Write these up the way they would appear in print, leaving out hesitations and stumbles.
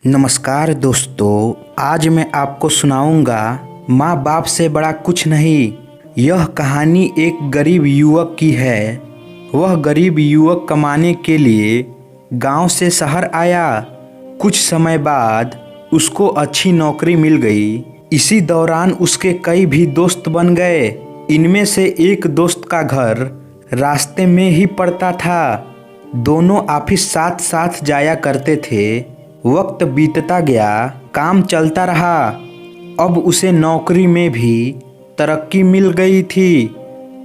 नमस्कार दोस्तों, आज मैं आपको सुनाऊंगा माँ बाप से बड़ा कुछ नहीं। यह कहानी एक गरीब युवक की है। वह गरीब युवक कमाने के लिए गांव से शहर आया। कुछ समय बाद उसको अच्छी नौकरी मिल गई। इसी दौरान उसके कई भी दोस्त बन गए। इनमें से एक दोस्त का घर रास्ते में ही पड़ता था। दोनों ऑफिस साथ साथ जाया करते थे। वक्त बीतता गया, काम चलता रहा। अब उसे नौकरी में भी तरक्की मिल गई थी।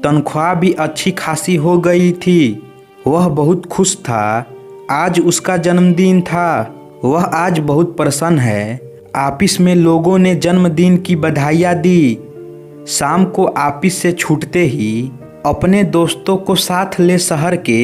तनख्वाह भी अच्छी खासी हो गई थी। वह बहुत खुश था। आज उसका जन्मदिन था। वह आज बहुत प्रसन्न है। ऑफिस में लोगों ने जन्मदिन की बधाइयाँ दी। शाम को ऑफिस से छूटते ही अपने दोस्तों को साथ ले शहर के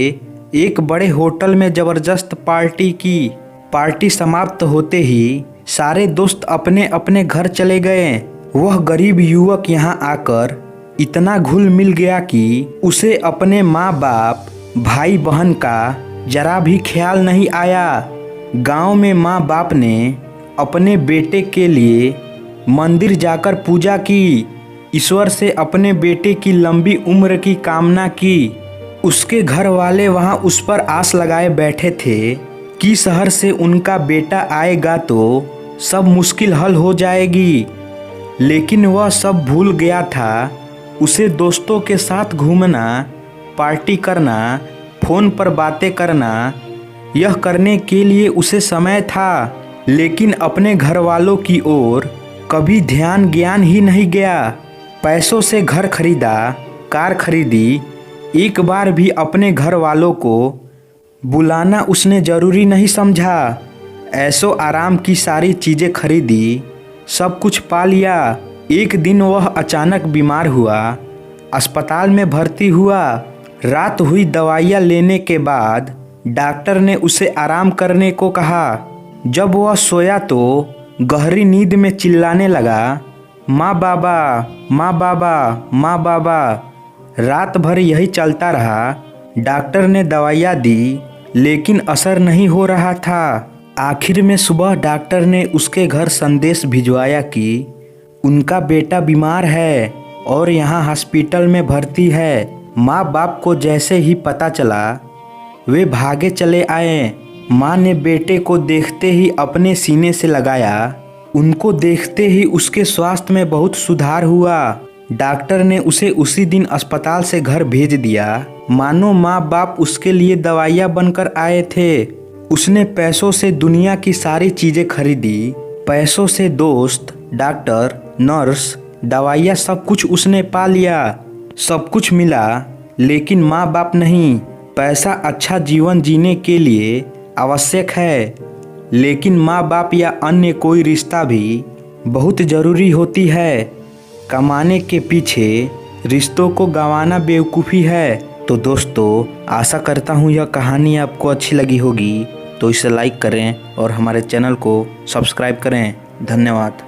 एक बड़े होटल में ज़बरदस्त पार्टी की। पार्टी समाप्त होते ही सारे दोस्त अपने अपने घर चले गए। वह गरीब युवक यहाँ आकर इतना घुल मिल गया कि उसे अपने माँ बाप भाई बहन का जरा भी ख्याल नहीं आया। गांव में माँ बाप ने अपने बेटे के लिए मंदिर जाकर पूजा की। ईश्वर से अपने बेटे की लंबी उम्र की कामना की। उसके घर वाले वहाँ उस पर आस लगाए बैठे थे कि शहर से उनका बेटा आएगा तो सब मुश्किल हल हो जाएगी। लेकिन वह सब भूल गया था। उसे दोस्तों के साथ घूमना, पार्टी करना, फ़ोन पर बातें करना, यह करने के लिए उसे समय था। लेकिन अपने घर वालों की ओर कभी ध्यान ज्ञान ही नहीं गया। पैसों से घर खरीदा, कार खरीदी। एक बार भी अपने घर वालों को बुलाना उसने ज़रूरी नहीं समझा। ऐशो आराम की सारी चीज़ें खरीदी, सब कुछ पा लिया। एक दिन वह अचानक बीमार हुआ, अस्पताल में भर्ती हुआ। रात हुई, दवाइयाँ लेने के बाद डॉक्टर ने उसे आराम करने को कहा। जब वह सोया तो गहरी नींद में चिल्लाने लगा, माँ बाबा, माँ बाबा, माँ बाबा। रात भर यही चलता रहा। डॉक्टर ने दवाइयाँ दी लेकिन असर नहीं हो रहा था। आखिर में सुबह डॉक्टर ने उसके घर संदेश भिजवाया कि उनका बेटा बीमार है और यहाँ हॉस्पिटल में भर्ती है। माँ बाप को जैसे ही पता चला वे भागे चले आए। माँ ने बेटे को देखते ही अपने सीने से लगाया। उनको देखते ही उसके स्वास्थ्य में बहुत सुधार हुआ। डॉक्टर ने उसे उसी दिन अस्पताल से घर भेज दिया। मानो माँ बाप उसके लिए दवाइयाँ बनकर आए थे। उसने पैसों से दुनिया की सारी चीज़ें खरीदी। पैसों से दोस्त, डॉक्टर, नर्स, दवाइयाँ, सब कुछ उसने पा लिया। सब कुछ मिला लेकिन माँ बाप नहीं। पैसा अच्छा जीवन जीने के लिए आवश्यक है, लेकिन माँ बाप या अन्य कोई रिश्ता भी बहुत ज़रूरी होती है। कमाने के पीछे रिश्तों को गंवाना बेवकूफ़ी है। तो दोस्तों, आशा करता हूँ यह कहानी आपको अच्छी लगी होगी। तो इसे लाइक करें और हमारे चैनल को सब्सक्राइब करें। धन्यवाद।